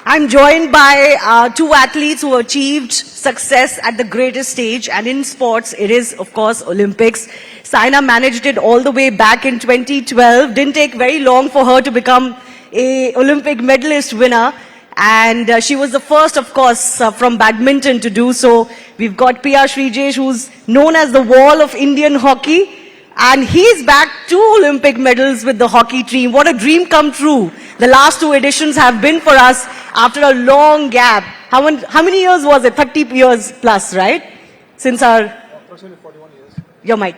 I'm joined by two athletes who achieved success at the greatest stage, and in sports, it is, of course, Olympics. Saina managed it all the way back in 2012. Didn't take very long for her to become a Olympic medalist winner, and she was the first, of course, from badminton to do so. We've got P.R. Srijesh, who's known as the wall of Indian hockey, and he's back 2 Olympic medals with the hockey team. What a dream come true. The last 2 editions have been for us after a long gap. How many years was it? 30 years plus, right? Since our... Approximately 41 years. Your mic.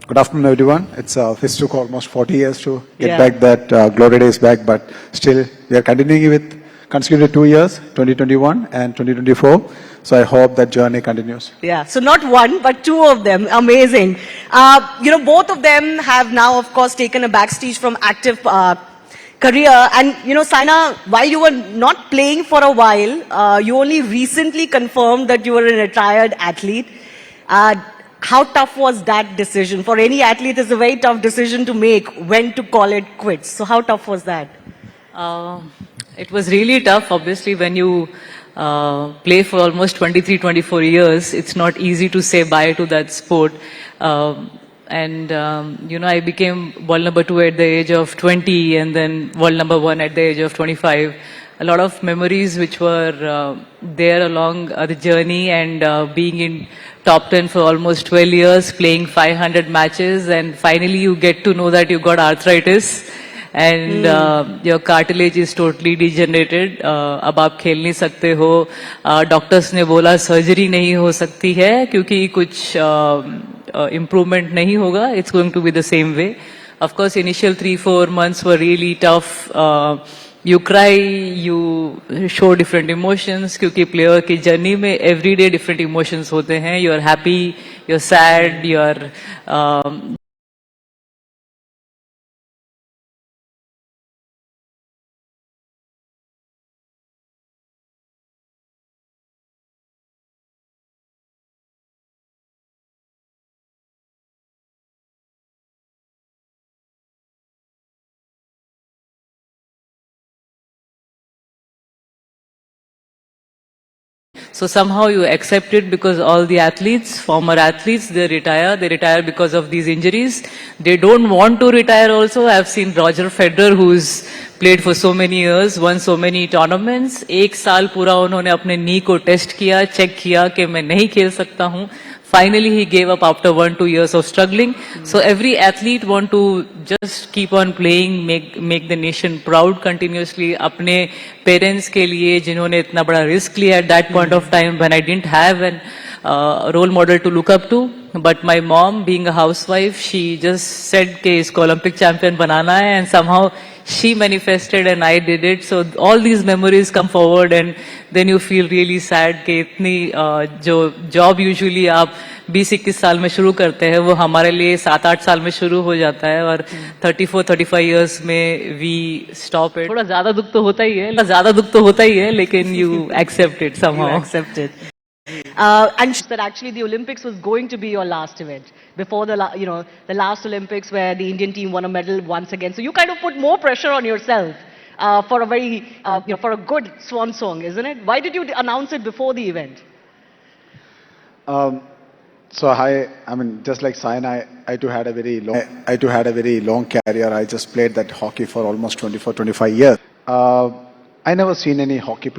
Good afternoon, everyone. It took almost 40 years to get back that glory days back, but still we are continuing with consecutive 2 years, 2021 and 2024. So I hope that journey continues. Yeah, so not one, but 2 of them. Amazing. Both of them have now, of course, taken a backstage from active career. And, Saina, while you were not playing for a while, you only recently confirmed that you were a retired athlete. How tough was that decision? For any athlete, it's a very tough decision to make when to call it quits. So how tough was that? It was really tough, obviously, when you play for almost 23, 24 years. It's not easy to say bye to that sport. I became world number 2 at the age of 20 and then world number 1 at the age of 25. A lot of memories which were there along the journey, and being in top 10 for almost 12 years, playing 500 matches, and finally you get to know that you got arthritis. And your cartilage is totally degenerated. अब आप खेल नहीं सकते हो. Doctors ने बोला surgery नहीं हो सकती है क्योंकि कुछ improvement नहीं होगा. It's going to be the same way. Of course, initial 3-4 months were really tough. You cry, you show different emotions क्योंकि player की journey में every day different emotions होते हैं. You're happy, you're sad, you're So somehow you accept it because all the athletes, former athletes, they retire because of these injuries. They don't want to retire also. I've seen Roger Federer, who's played for so many years, won so many tournaments. 1 साल पूरा उन्होंने अपने नी को test किया, check किया कि मैं नहीं खेल सकता हूँ. Finally, he gave up after 1-2 years of struggling. So every athlete want to just keep on playing, make the nation proud continuously. अपने parents के लिए जिन्होंने इतना बड़ा risk लिया at that point of time when I didn't have an role model to look up to. But my mom, being a housewife, she just said कि इसको Olympic champion बनाना है, and somehow she manifested and I did it. So all these memories come forward, and then you feel really sad कि इतनी जो job usually आप 20-21 साल में शुरू करते हैं वो हमारे लिए 7-8 साल में शुरू हो जाता है, और 34-35 years में we stop it. थोड़ा ज़्यादा दुख तो होता ही है, लेकिन you accept it somehow. You accept it. And that actually the Olympics was going to be your last event before the last Olympics where the Indian team won a medal once again. So you kind of put more pressure on yourself for a very for a good swan song, isn't it? Why did you announce it before the event? Just like Saina, I too had a very long career. I just played that hockey for almost 24-25 years. I never seen any hockey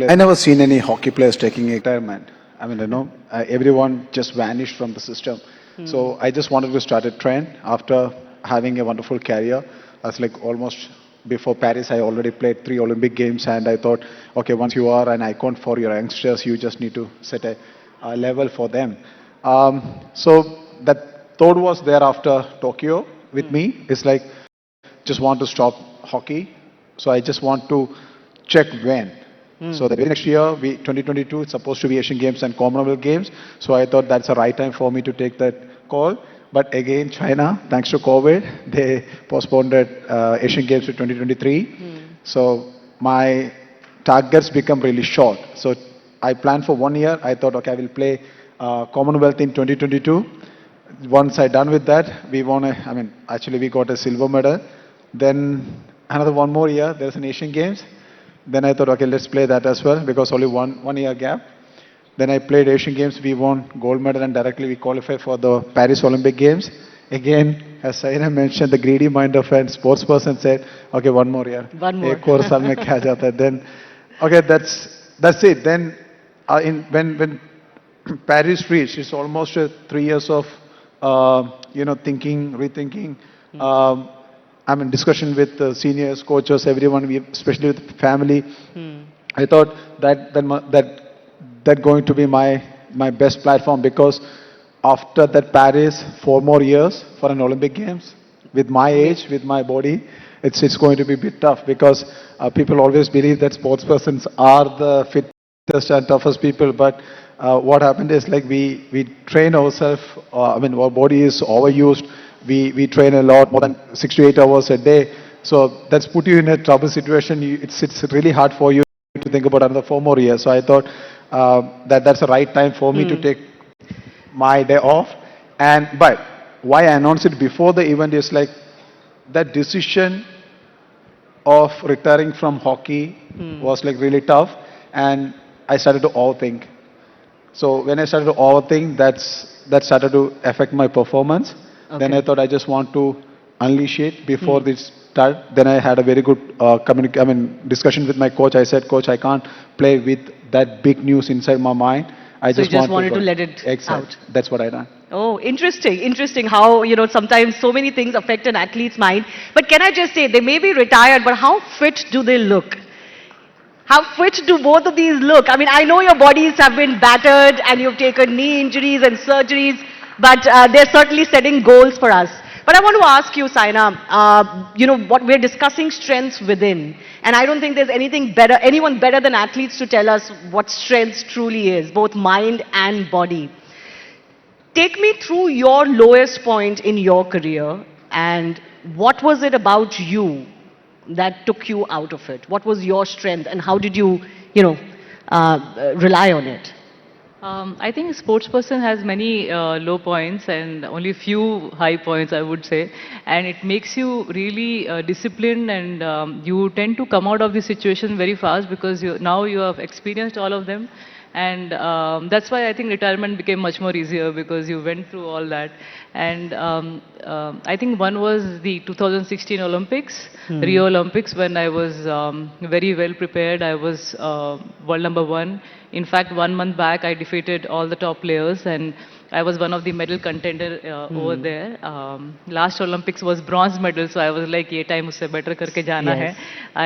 players taking a retirement. Everyone just vanished from the system. So I just wanted to start a trend after having a wonderful career. I was like almost before Paris, I already played 3 Olympic Games, and I thought, okay, once you are an icon for your youngsters, you just need to set a level for them. So that thought was there after Tokyo with me. It's like, just want to stop hockey. So I just want to check when. So the very next year, 2022, it's supposed to be Asian Games and Commonwealth Games. So I thought that's the right time for me to take that call. But again, China, thanks to COVID, they postponed Asian Games to 2023. So my targets become really short. So I planned for 1 year. I thought, okay, I will play Commonwealth in 2022. Once I done with that, we got a silver medal. Then another 1 more year, there's an Asian Games. Then I thought, okay, let's play that as well because only one year gap. Then I played Asian Games. We won gold medal and directly we qualified for the Paris Olympic Games. Again, as Saina mentioned, the greedy mind of a sports person said, okay, one more year. One more. एक और साल में क्या जाता है? Then, okay, that's it. Then, when Paris reached, it's almost 3 years of thinking, rethinking. Discussion with seniors, coaches, everyone, especially with family. I thought that going to be my best platform because after that Paris, 4 more years for an Olympic Games with my age, with my body, it's going to be a bit tough because people always believe that sports persons are the fittest and toughest people, but what happened is like we train ourselves. Our body is overused. We train a lot, more than 6 to 8 hours a day. So that's put you in a trouble situation. It's really hard for you to think about another 4 more years. So I thought that's the right time for me to take my day off. But why I announced it before the event is like that decision of retiring from hockey was like really tough, and I started to overthink. So when I started to overthink, that started to affect my performance. Then I thought I just want to unleash it before this start. Then I had a very good discussion with my coach. I said, Coach, I can't play with that big news inside my mind. I So you just wanted go. to let it Exactly. out. That's what I done. Oh, interesting how, sometimes so many things affect an athlete's mind. But can I just say, they may be retired, but how fit do they look? How fit do both of these look? I mean, I know your bodies have been battered and you've taken knee injuries and surgeries, but they're certainly setting goals for us. But I want to ask you, Saina, what we're discussing strengths within. And I don't think there's anyone better than athletes to tell us what strength truly is, both mind and body. Take me through your lowest point in your career and what was it about you that took you out of it? What was your strength and how did you, rely on it? I think a sports person has many low points and only few high points, I would say. And it makes you really disciplined and you tend to come out of the situation very fast because now you have experienced all of them. And that's why I think retirement became much more easier because you went through all that. And I think one was the 2016 Olympics, Rio Olympics, when I was very well prepared. I was world number one. In fact, 1 month back, I defeated all the top players and I was one of the medal contender over there. Last Olympics was bronze medal, so I was like, "Ye time usse better karke jana hai."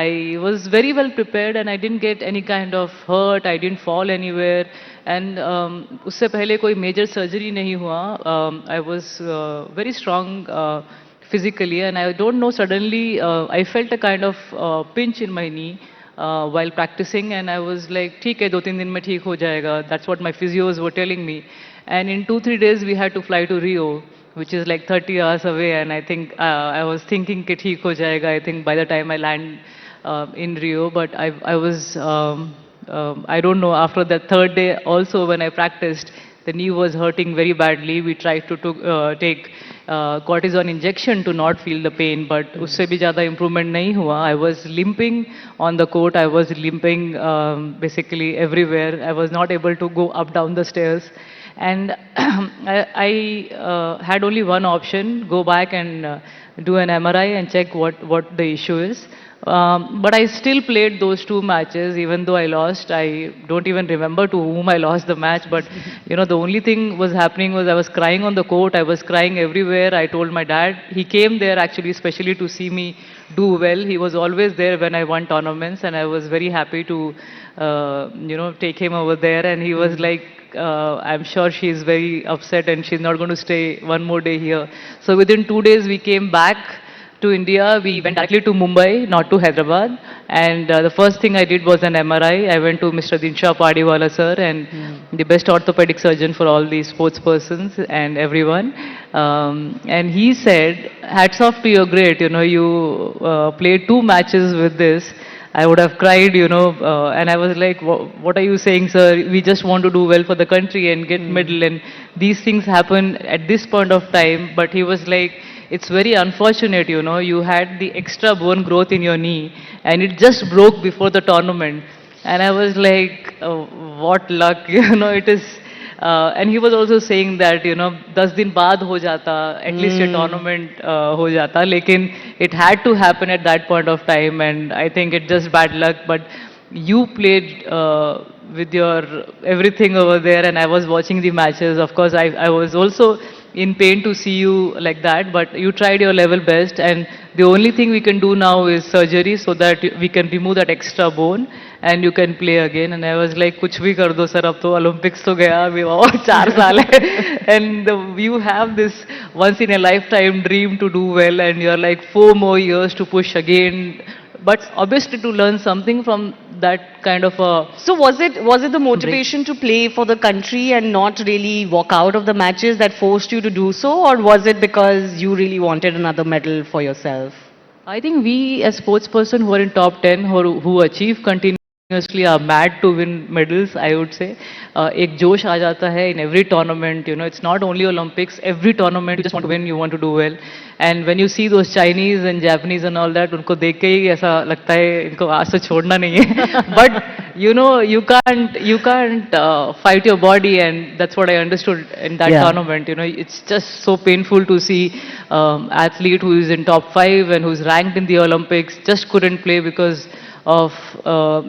I was very well prepared and I didn't get any kind of hurt. I didn't fall anywhere, and usse pehle koi major surgery nahi hua. I was very strong physically, and I don't know. Suddenly, I felt a kind of pinch in my knee. While practicing, and I was like, "ठीक है, 2-3 दिन में ठीक हो जाएगा." That's what my physios were telling me. And in 2-3 days, we had to fly to Rio, which is like 30 hours away. And I think I was thinking कि ठीक हो जाएगा. I think by the time I land in Rio, but I was I don't know. After that third day, also when I practiced, the knee was hurting very badly. We tried to take cortisone injection to not feel the pain, but usse bhi zyada improvement nahi hua. I was limping on the court. I was limping basically everywhere. I was not able to go up down the stairs, and I had only one option: go back and do an MRI and check what the issue is. But I still played those 2 matches, even though I lost. I don't even remember to whom I lost the match. But the only thing was happening was I was crying on the court. I was crying everywhere. I told my dad. He came there actually, especially to see me do well. He was always there when I won tournaments, and I was very happy to, take him over there. And he was like, I'm sure she's very upset and she's not going to stay one more day here. So within 2 days, we came back to India. We went directly to Mumbai, not to Hyderabad. And the first thing I did was an MRI. I went to Mr. Dinshaw Padiwala sir, and the best orthopedic surgeon for all the sports persons and everyone. And he said, hats off to your great, you played 2 matches with this. I would have cried, and I was like, what are you saying, sir? We just want to do well for the country and get medal, and these things happen at this point of time. But he was like, it's very unfortunate, you know, you had the extra bone growth in your knee and it just broke before the tournament. And I was like, what luck, you know, it is. And he was also saying that, you know, 10 दिन बाद हो जाता, at least a tournament हो जाता, लेकिन it had to happen at that point of time, and I think it just bad luck. But you played with your everything over there, and I was watching the matches. Of course, I was also in pain to see you like that, but you tried your level best, and the only thing we can do now is surgery so that we can remove that extra bone and you can play again. And I was like, कुछ भी कर दो sir, अब तो Olympics तो गया, अभी और 4 साल है, and you have this once in a lifetime dream to do well, and you're like 4 more years to push again, but obviously to learn something from that kind of a. So was it the motivation to play for the country and not really walk out of the matches that forced you to do so, or was it because you really wanted another medal for yourself? I think we as sports person who are in top 10 who achieve continuously are mad to win medals, I would say. एक जोश आ जाता है in every tournament, you know, it's not only Olympics, every tournament you just want to win, you want to do well. And when you see those Chinese and Japanese and all that, उनको देख के ही ऐसा लगता है इनको आज से छोड़ना नहीं है. But you know, you can't fight your body, and that's what I understood in that Yeah. tournament. You know, it's just so painful to see athlete who is in top 5 and who's ranked in the Olympics just couldn't play because of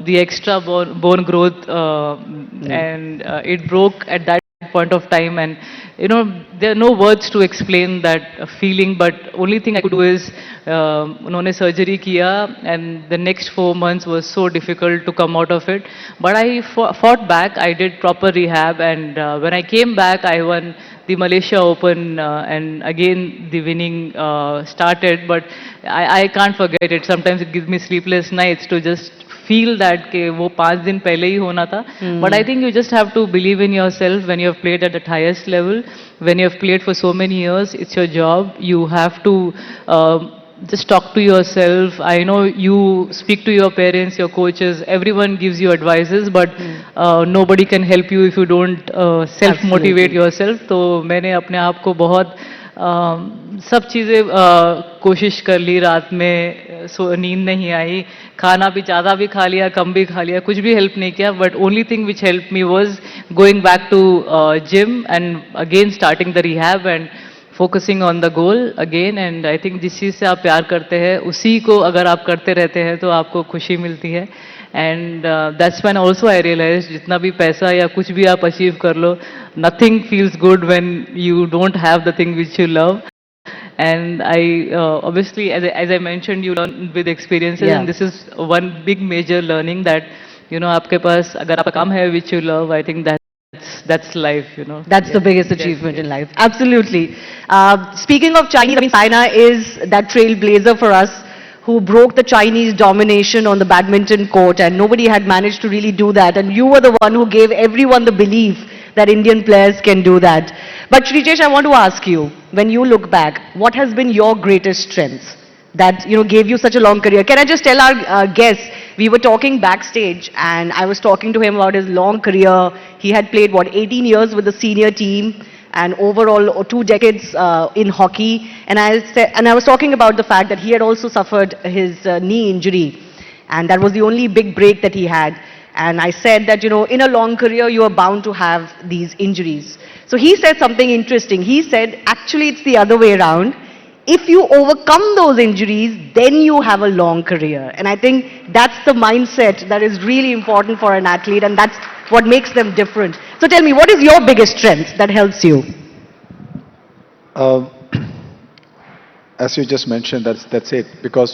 the extra bone growth, and it broke at that point of time. And you know, there are no words to explain that feeling, but only thing I could do is उन्होंने surgery किया, and the next 4 months was so difficult to come out of it. But I fought back, I did proper rehab, and when I came back, I won the Malaysia Open, and again the winning started. But I can't forget it. Sometimes it gives me sleepless nights to just feel that कि वो 5 दिन पहले ही होना था. But I think you just have to believe in yourself when you have played at the highest level, when you have played for so many years. It's your job. You have to just talk to yourself. I know you speak to your parents, your coaches, everyone gives you advices, but nobody can help you if you don't self-motivate yourself. तो मैंने अपने आप को बहुत सब चीज़ें कोशिश कर ली, रात में नींद नहीं आई, खाना भी ज़्यादा भी खा लिया, कम भी खा लिया, कुछ भी हेल्प नहीं किया. But only thing which help me was going back to gym and again starting the rehab and focusing on the goal again. And I think जिस चीज़ से आप प्यार करते हैं उसी को अगर आप करते रहते हैं तो आपको खुशी मिलती है. And that's when also I realise जितना भी पैसा या कुछ भी आप अचीव कर लो, nothing feels good when you don't have the thing which you love. And I obviously, as I mentioned, you learn with experiences, Yeah. and this is one big major learning that, you know, आपके पास अगर आपका काम है which you love, I think that's life, you know. That's the biggest achievement in life. Absolutely. Speaking of Chinese, I mean, Saina is that trailblazer for us who broke the Chinese domination on the badminton court, and nobody had managed to really do that. And you were the one who gave everyone the belief that Indian players can do that. But Shritesh, I want to ask you, when you look back, what has been your greatest strength that, you know, gave you such a long career? Can I just tell our guests, we were talking backstage and I was talking to him about his long career. He had played, 18 years with the senior team and overall 2 decades in hockey. And I was talking about the fact that he had also suffered his knee injury, and that was the only big break that he had. And I said that, you know, in a long career, you are bound to have these injuries. So he said something interesting. He said, actually, it's the other way around. If you overcome those injuries, then you have a long career. And I think that's the mindset that is really important for an athlete, and that's what makes them different. So tell me, what is your biggest strength that helps you? As you just mentioned, that's it. Because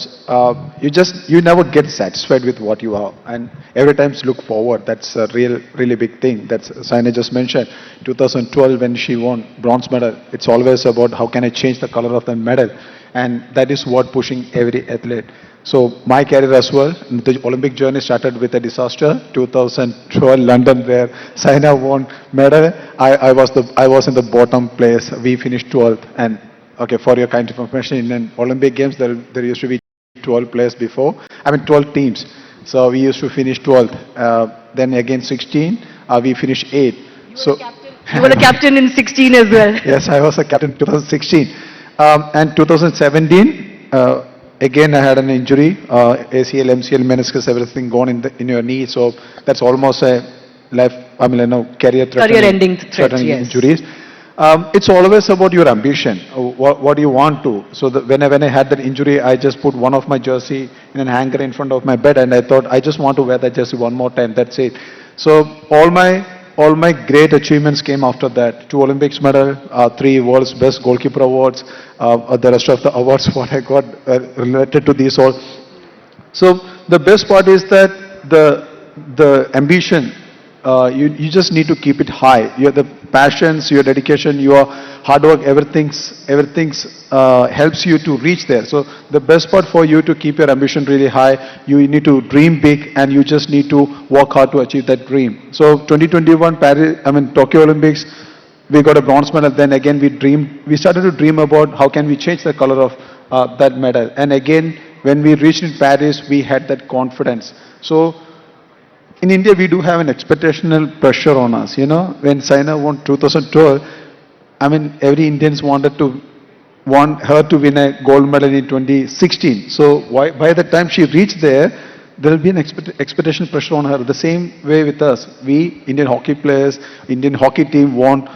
you never get satisfied with what you are, and every time look forward. That's a really big thing. That's Saina just mentioned. 2012 when she won bronze medal, it's always about how can I change the color of the medal, and that is what pushing every athlete. So my career as well, the Olympic journey started with a disaster. 2012 London, where Saina won medal. I was in the bottom place. We finished 12th, and okay, for your kind of information, in an Olympic Games, there used to be 12 players before. 12 teams. So we used to finish 12th. Then again 16, we finished 8th. So You were the captain in 16 as well. yes, I was a captain in 2016. And 2017, again I had an injury, ACL, MCL, meniscus, everything gone in your knee. So that's almost a life, career-threatening Career-ending threat, yes. injuries. It's always about your ambition. What do you want to? So when I had that injury, I just put one of my jersey in an hanger in front of my bed, and I thought I just want to wear that jersey one more time. That's it. So all my great achievements came after that. 2 Olympics medal, 3 world's best goalkeeper awards, the rest of the awards what I got related to these all. So the best part is that the ambition, you just need to keep it high. The passions, your dedication, your hard work, everything's helps you to reach there. So the best part for you to keep your ambition really high, you need to dream big, and you just need to work hard to achieve that dream. So 2021 Tokyo Olympics, we got a bronze medal. Then again we started to dream about how can we change the color of that medal. And again, when we reached in Paris, we had that confidence. So in India, we do have an expectational pressure on us. When Saina won 2012, every Indians want her to win a gold medal in 2016. So by the time she reached there will be an expectation pressure on her. The same way with us. We, Indian hockey players, Indian hockey team won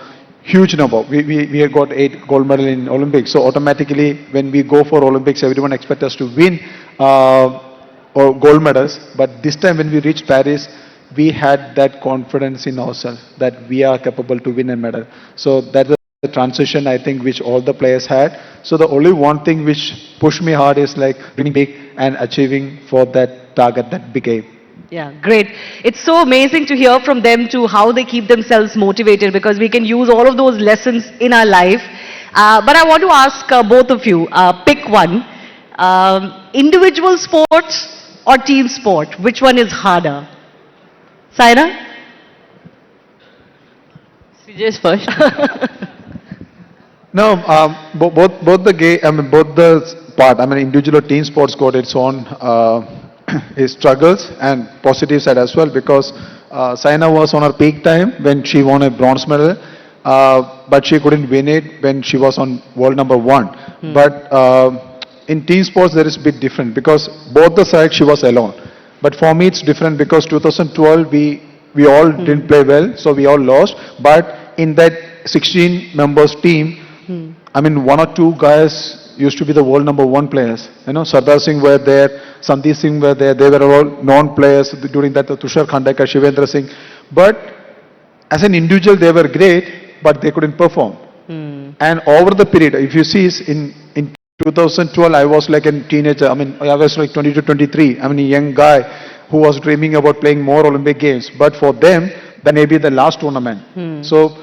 huge number. We have got 8 gold medal in Olympics. So automatically, when we go for Olympics, everyone expects us to win or gold medals. But this time when we reached Paris, we had that confidence in ourselves that we are capable to win a medal. So that's the transition, I think, which all the players had. So the only one thing which pushed me hard is like winning big and achieving for that target, that big aim. Yeah, great. It's so amazing to hear from them to how they keep themselves motivated, because we can use all of those lessons in our life. But I want to ask both of you, pick one. Individual sports or team sport? Which one is harder? Saina? CJ's first. No, both the part. Individual or team sports got its own its struggles and positive side as well. Because Saina was on her peak time when she won a bronze medal, but she couldn't win it when she was on world number 1. But in team sports, there is a bit different because both the sides she was alone. But for me, it's different because 2012 we all didn't play well, so we all lost. But in that 16 members team, 1 or 2 guys used to be the world number 1 players. Sardar Singh were there, Sandeep Singh were there. They were all non-players during that. Tushar Khandekar, Shivendra Singh. But as an individual, they were great, but they couldn't perform. And over the period, if you see in 2012, I was like a teenager. I was like 20 to 23. a young guy who was dreaming about playing more Olympic games. But for them, that may be the last tournament. So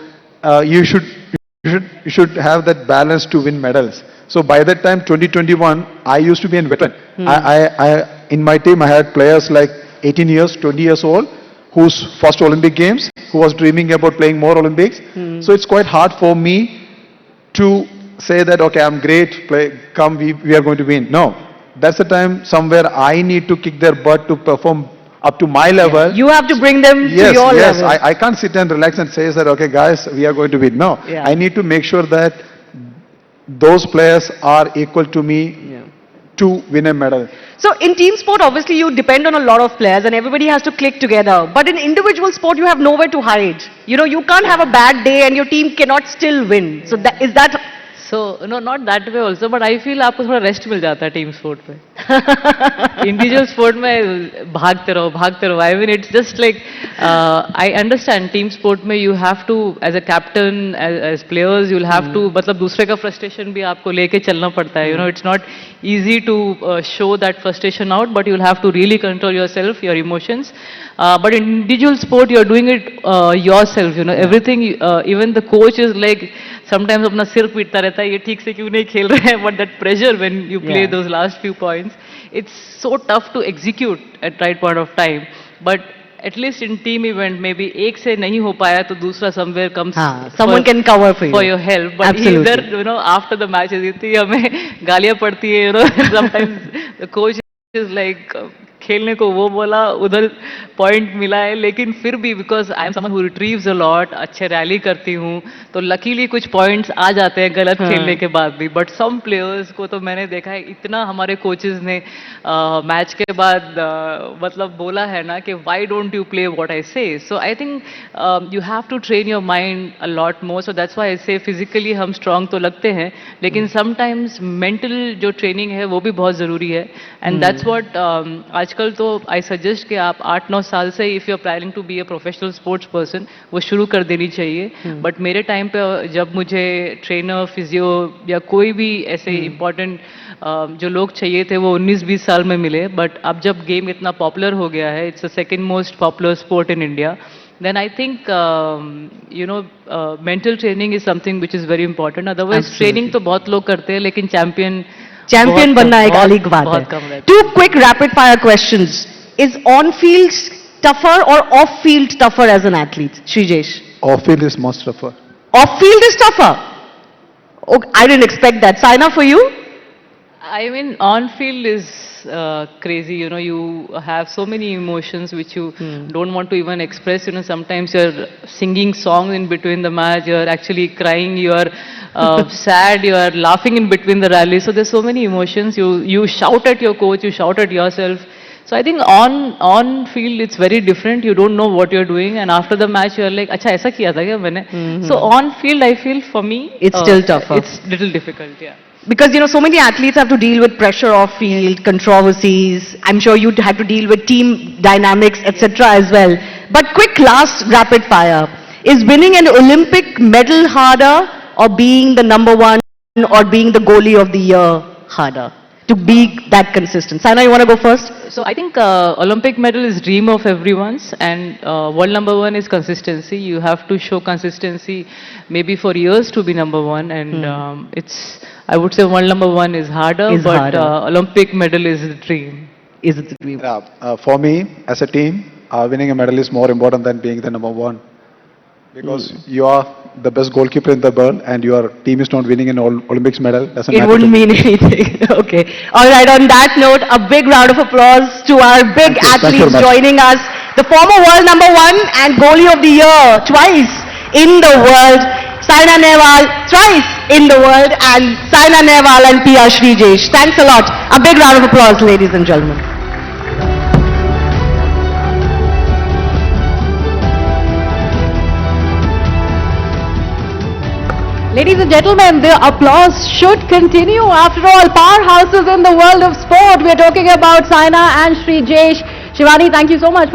you should have that balance to win medals. So by that time, 2021, I used to be a veteran. I in my team, I had players like 18 years, 20 years old, whose first Olympic games, who was dreaming about playing more Olympics. So it's quite hard for me to say that, okay, I'm great, we are going to win. No, that's the time somewhere I need to kick their butt to perform up to my level. You have to bring them to your level. Yes, I can't sit and relax and say that, okay, guys, we are going to win. No, I need to make sure that those players are equal to me to win a medal. So in team sport, obviously you depend on a lot of players and everybody has to click together. But in individual sport, you have nowhere to hide. You can't have a bad day and your team cannot still win. So is that... So, no, not that way also, but I feel आपको थोड़ा rest मिल जाता है team sport पे. Individual sport में भागते रहो. It's just like, I understand team sport में you have to, as a captain, as players, you'll have to, मतलब दूसरे का frustration भी आपको लेके चलना पड़ता है. It's not easy to show that frustration out, but you'll have to really control yourself, your emotions. But in individual sport, you're doing it yourself, everything, even the coach is like, sometimes अपना सिर पीटता रहता है, ये ठीक से क्यों नहीं खेल रहे हैं, but that pressure when you play those last few points, it's so tough to execute at right point of time. But at least in team event, maybe एक से नहीं हो पाया तो दूसरा somewhere comes. Someone can cover for you. For your help. But either, after the matches, इतनी हमें गालियाँ पड़ती है, sometimes the coach is like, खेलने को वो बोला, उधर पॉइंट मिला है, लेकिन फिर भी because I am someone who retrieves a lot, अच्छे रैली करती हूँ, तो लकीली कुछ पॉइंट्स आ जाते हैं गलत खेलने के बाद भी. बट सम प्लेयर्स को तो मैंने देखा है, इतना हमारे कोचेस ने मैच के बाद मतलब बोला है ना कि why don't you play what I say. So I think you have to train your mind a lot more. So that's why I say physically हम स्ट्रांग तो लगते हैं, लेकिन समटाइम्स मेंटल जो ट्रेनिंग है वो भी बहुत ज़रूरी है. एंड दैट्स व्हाट आजकल तो आई सजेस्ट कि आप 8-9 साल से if you are planning to be a professional sports person वो शुरू कर देनी चाहिए. बट मेरे टाइम पे जब मुझे ट्रेनर, फिजियो या कोई भी ऐसे इम्पोर्टेंट जो लोग चाहिए थे वो 19-20 साल में मिले. बट अब जब गेम इतना पॉपुलर हो गया है, it's the second most popular sport in India, then I think mental training is something which is very important. Otherwise training तो बहुत लोग करते हैं, लेकिन चैंपियन बनना एक अलग बात बहुत है. कम रहता है. 2 quick rapid fire questions. Is on field tougher or off field tougher as an athlete? Shrijesh. Off field is much tougher. Off field is tougher. Okay, I didn't expect that. Saina, for you? I mean, on field is crazy. You know, you have so many emotions which you don't want to even express. You know, sometimes you're singing songs in between the match. You're actually crying. You're sad. You're laughing in between the rally. So there's so many emotions. You shout at your coach. You shout at yourself. So I think on field it's very different. You don't know what you're doing, and after the match you're like, अच्छा ऐसा किया था क्या मैंने? So on field I feel for me It's still tougher. It's little difficult, yeah. Because, you know, so many athletes have to deal with pressure off field, controversies. I'm sure you had to deal with team dynamics, etc. as well. But quick last rapid fire. Is winning an Olympic medal harder, or being the number one, or being the goalie of the year harder? To be that consistent. Saina, you want to go first? So I think Olympic medal is dream of everyone's, and world number one is consistency. You have to show consistency maybe for years to be number one, and it's, I would say world number one is harder, but harder. Olympic medal is the dream. Is it the dream? For me, as a team, winning a medal is more important than being the number one. Because you are the best goalkeeper in the world and your team is not winning an Olympics medal, doesn't It matter. wouldn't mean anything. Okay. All right. On that note, a big round of applause to our big Thank you very athletes much. joining us. The former world number one and goalie of the year twice in the world, Saina Nehwal, thrice in the world, and Saina Nehwal and Pia Shrijesh. Thanks a lot. A big round of applause, ladies and gentlemen. Ladies and gentlemen, the applause should continue. After all, powerhouses in the world of sport. We are talking about Saina and Shrijesh. Shivani, thank you so much for